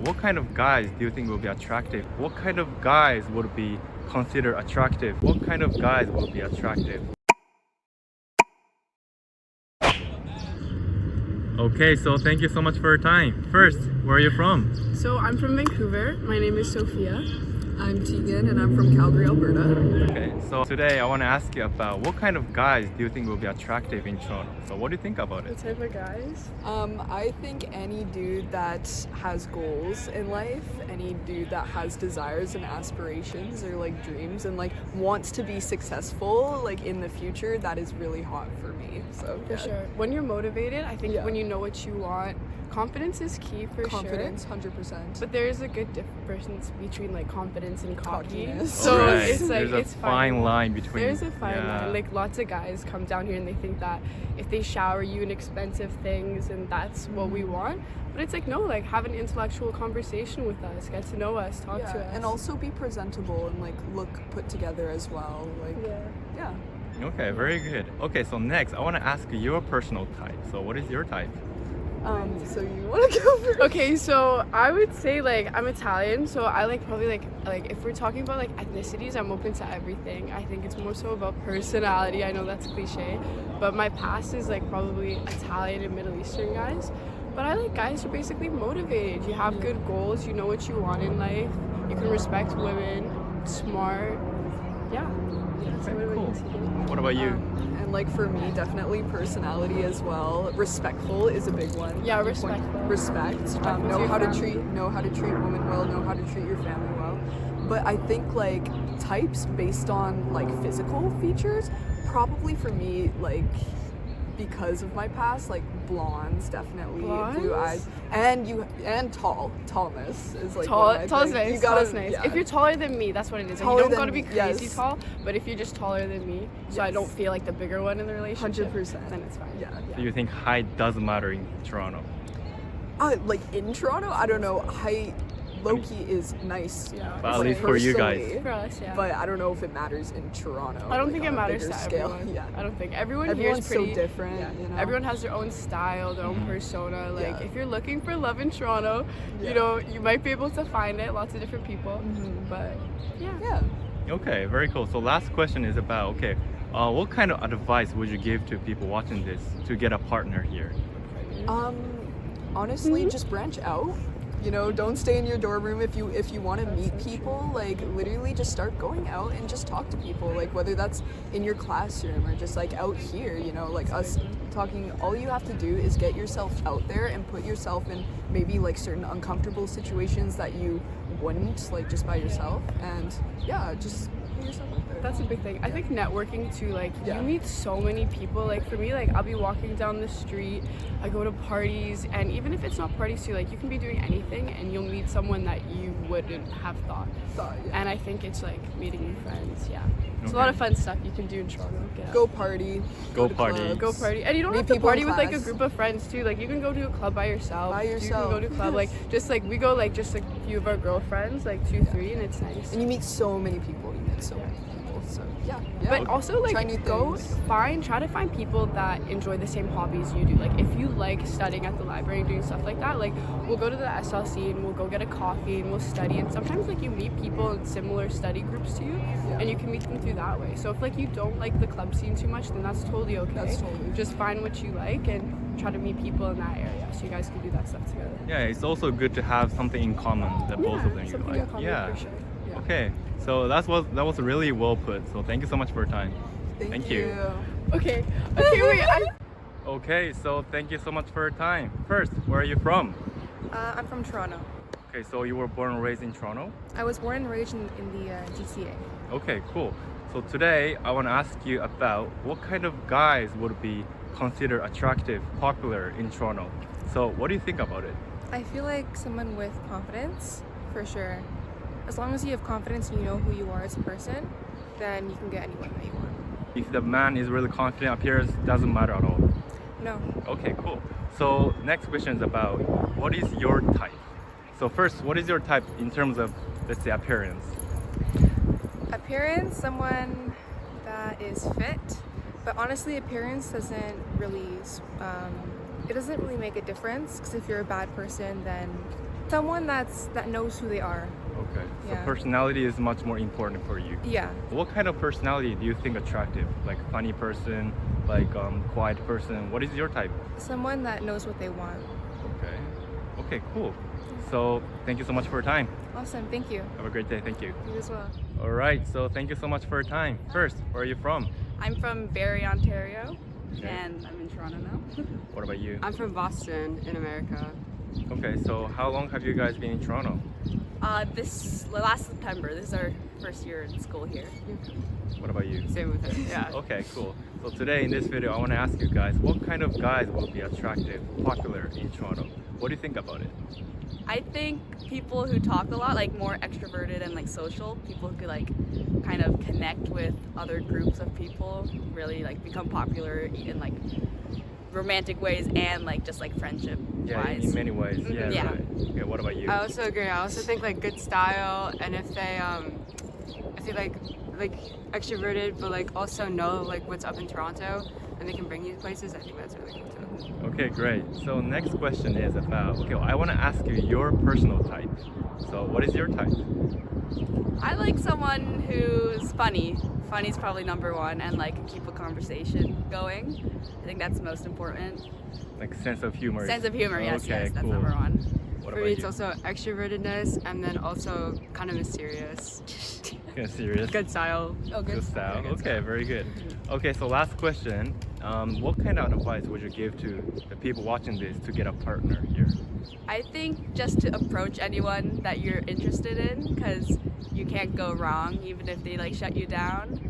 about what kind of guys do you think will be attractive? What kind of guys would be considered attractive? What kind of guys will be attractive? Okay, so thank you so much for your time. First, where are you from? So I'm from Vancouver. My name is Sophia. I'm Tegan and I'm from Calgary, Alberta. Okay, so today I want to ask you about what kind of guys do you think will be attractive in Toronto? So what do you think about it? What type of guys? I think any dude that has goals in life, any dude that has desires and aspirations or like dreams and like wants to be successful like in the future, that is really hot for me. So For sure. When you're motivated, I think when you know what you want, confidence is key for Confidence, sure. 100%. But there is a good difference between like confidence and cocky. Cockiness. So Right. it's like There's a it's fine line between. There's a fine yeah. line. Like lots of guys come down here and they think that if they shower you in expensive things and that's what we want. But it's like no, like have an intellectual conversation with us, get to know us, talk to us. And also be presentable and like look put together as well. Like yeah. Okay, very good. Okay, so next I want to ask you your personal type. So what is your type? So you want to go first? Okay, so I would say like I'm Italian, so I like probably like if we're talking about like ethnicities, I'm open to everything. I think it's more so about personality. I know that's cliche, but my past is like probably Italian and Middle Eastern guys. But I like guys who are basically motivated. You have good goals, you know what you want in life, you can respect women, smart. Yeah. Okay, cool. What about you? And like for me, definitely personality as well. Respectful is a big one. Yeah, respectful. Respect. Know how to treat women well. Know how to treat your family well. But I think like types based on like physical features, probably for me like because of my past, like blondes definitely, blue eyes, and tallness is like tall is thing. nice. You gotta, tall's nice. yeah. If you're taller than me, that's what it is. Like, you Taller don't gotta than be me, crazy yes. tall, but if you're just taller than me, so I don't feel like the bigger one in the relationship, 100%. then it's fine. Yeah. So you think height doesn't matter in Toronto? Like in Toronto, I don't know. Height, low-key is nice. Yeah. But at least for you guys. personally, For us, yeah. But I don't know if it matters in Toronto. I don't like, think it on a matters bigger to scale. everyone. Yeah. I don't think everyone here Everyone's is pretty so different. Yeah. You know? Everyone has their own style, their own persona. Like Yeah. if you're looking for love in Toronto, you know, you might be able to find it. Lots of different people, but yeah. Yeah. Okay, very cool. So last question is about what kind of advice would you give to people watching this to get a partner here? Honestly, just branch out. You know, don't stay in your dorm room if you want to meet people. Like literally, just start going out and just talk to people. Like whether that's in your classroom or just like out here. You know, like us talking. All you have to do is get yourself out there and put yourself in maybe like certain uncomfortable situations that you wouldn't like just by yourself. And yeah, just put yourself out there. That's a big thing. I think networking too, like Yeah. you meet so many people. Like for me, like I'll be walking down the street, I go to parties, and even if it's not parties too, like you can be doing anything and you'll meet someone that you wouldn't have thought. And I think it's like meeting new friends, yeah. It's a lot of fun stuff you can do in Toronto. Get out. Go party. Go to party. clubs. Go party. And you don't Meet have to people in party with like a class. group of friends too. Like you can go to a club by yourself. By yourself. You can go to a club, like just like we go like just like a few of our girlfriends, like 2, 3, and it's nice. And you meet so many people. You meet so many people. So yeah. But also Try new like go things. try to find people that enjoy the same hobbies you do. Like if you like studying at the library and doing stuff like that, like we'll go to the SLC and we'll go get a coffee and we'll study, and sometimes like you meet people in similar study groups to you and you can meet them through that way. So if like you don't like the club scene too much, then that's totally okay. That's totally Just find what you like and try to meet people in that area so you guys can do that stuff together. Yeah, it's also good to have something in common that both of them you something like. in common Yeah. for sure. Yeah. Okay, so that was really well put. So thank you so much for your time. Thank you. you. Okay, wait. Okay, so thank you so much for your time. First, where are you from? I'm from Toronto. Okay, so you were born and raised in Toronto? I was born and raised in the GTA. Okay, cool. So today I want to ask you about what kind of guys would be considered attractive, popular in Toronto. So what do you think about it? I feel like someone with confidence, for sure. As long as you have confidence and you know who you are as a person, then you can get anyone that you want. If the man is really confident, appearance doesn't matter at all. No. Okay, cool. So next question is about what is your type? So first, what is your type in terms of, let's say, appearance? Appearance, someone that is fit, but honestly appearance doesn't really, it doesn't really make a difference, because if you're a bad person, then Someone that knows who they are. Okay. So Yeah. personality is much more important for you. Yeah. What kind of personality do you think attractive? Like funny person, like quiet person? What is your type? Someone that knows what they want. Okay. Okay, cool. So thank you so much for your time. Awesome. Thank you. Have a great day. Thank you. You as well. All right. So thank you so much for your time. First, where are you from? I'm from Barrie, Ontario, Okay. and I'm in Toronto now. What about you? I'm from Boston in America. Okay. So how long have you guys been in Toronto? This last September. This is our first year in school here. What about you? Same with her. Yeah. Okay, cool. So today in this video, I want to ask you guys, what kind of guys will be attractive, popular in Toronto? What do you think about it? I think people who talk a lot, like more extroverted and like social, people who could like kind of connect with other groups of people, really like become popular in like romantic ways and like just like friendship Yeah, wise. in many ways. Yeah, Yeah. right. Okay, what about you? I also agree. I also think like good style, and if they like extroverted, but like also know like what's up in Toronto, and they can bring you places. I think that's really cool too. Okay, great. So next question is about, okay, well, I want to ask you your personal type. So what is your type? I like someone who's funny. Funny's probably number one, and like keep a conversation going. I think that's most important. Like sense of humor. Sense of humor, yes, Okay, yes, that's cool. number one. What For about me, it's you? also extrovertedness, and then also kind of mysterious. Okay, serious. Good style. Oh, Good style. Good Okay, style. very good. Okay, so last question. What kind of advice would you give to the people watching this to get a partner here? I think just to approach anyone that you're interested in, because you can't go wrong, even if they like shut you down.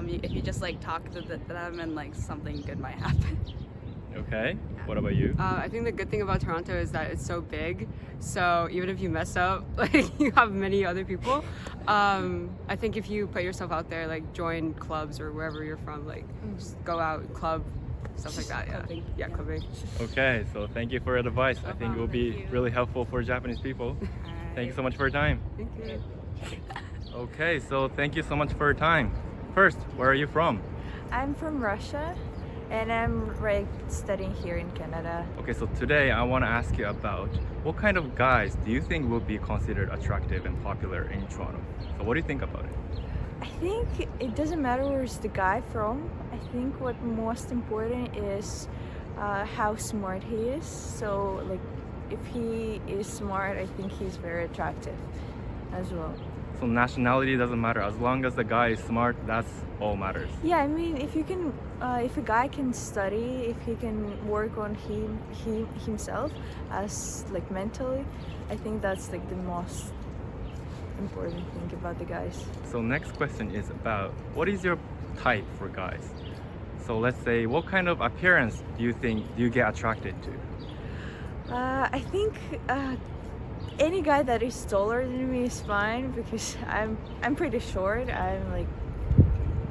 If you just like talk to them, and like something good might happen. Okay, what about you? I think the good thing about Toronto is that it's so big. So even if you mess up, like you have many other people. I think if you put yourself out there, like join clubs or wherever you're from, like just go out, club, stuff like that. Yeah, Clubbing. yeah, clubbing. Okay, so thank you for your advice. I think it will be Thank you. really helpful for Japanese people. Thank you so much for your time. Thank you. Okay, so thank you so much for your time. First, where are you from? I'm from Russia and I'm studying here in Canada. Okay, so today I want to ask you about what kind of guys do you think will be considered attractive and popular in Toronto? So what do you think about it? I think it doesn't matter where's the guy from. I think what most important is how smart he is. So like if he is smart, I think he's very attractive as well. So nationality doesn't matter. As long as the guy is smart, that's all matters. Yeah, I mean, if you can, if a guy can study, if he can work on himself as like mentally, I think that's like the most important thing about the guys. So next question is about what is your type for guys? So let's say what kind of appearance do you get attracted to? I think any guy that is taller than me is fine because I'm pretty short. I'm like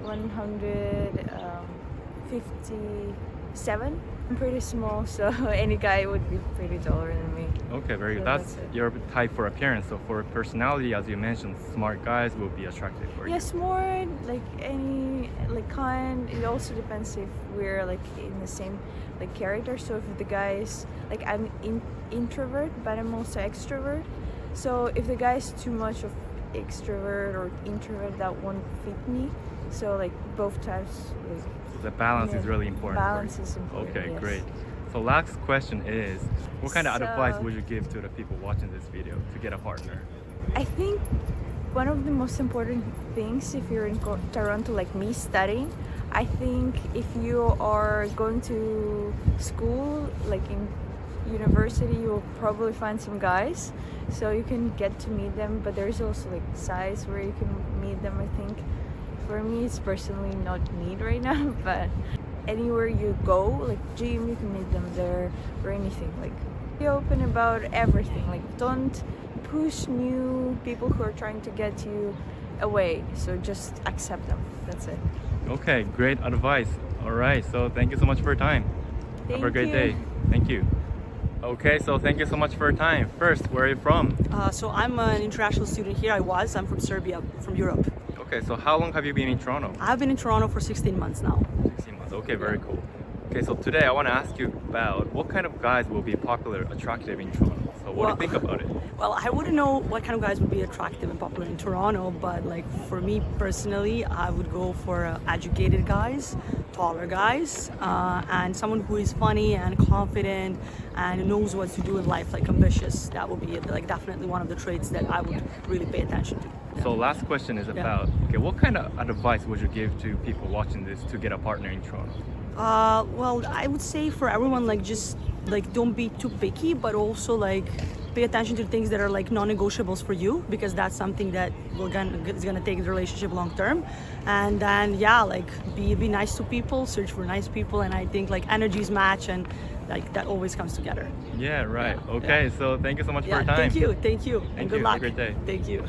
157. I'm pretty small, so any guy would be pretty taller than me. Okay, very good. So That's that's it. your type for appearance. So for personality, as you mentioned, smart guys will be attractive for you. Yeah, smart, like any, like kind. It also depends if we're like in the same like character. So if the guy is like I'm introvert, but I'm also extrovert. So if the guy is too much of extrovert or introvert, that won't fit me. So like both types. Like, The balance is yeah, really important. balance for you. is important. Okay, yes. great. So last question is, what kind of So- advice would you give to the people watching this video to get a partner? I think one of the most important things if you're in Toronto like me studying, I think if you are going to school like in university, you'll probably find some guys so you can get to meet them, but there's also like sites where you can meet them. I think for me it's personally not need right now, but anywhere you go, like gym, you can meet them there or anything. Like be open about everything, like don't push new people who are trying to get you away, so just accept them. That's it. Okay, great advice. All right, so thank you so much for your time. Have a Thank great you. day. Thank you. Okay, so thank you so much for your time. First, where are you from? So I'm an international student here. I'm from Serbia, from Europe. Okay, so how long have you been in Toronto? I've been in Toronto for 16 months now. 16 months. Okay, very cool. Okay, so today I want to ask you about what kind of guys will be popular, attractive in Toronto. So what do you think about it? Well, I wouldn't know what kind of guys would be attractive and popular in Toronto, but like for me personally, I would go for educated guys, taller guys, and someone who is funny and confident and knows what to do in life, like ambitious. That would be like definitely one of the traits that I would really pay attention to. So last question is about, okay, what kind of advice would you give to people watching this to get a partner in Toronto? Well, I would say for everyone, like just like don't be too picky, but also like pay attention to things that are like non-negotiables for you, because that's something that is gonna take the relationship long term. And then like be nice to people, search for nice people, and I think like energies match and like that always comes together. Yeah, right. Okay, so thank you so much for your time. Thank you, and good luck. Have a great day. Thank you.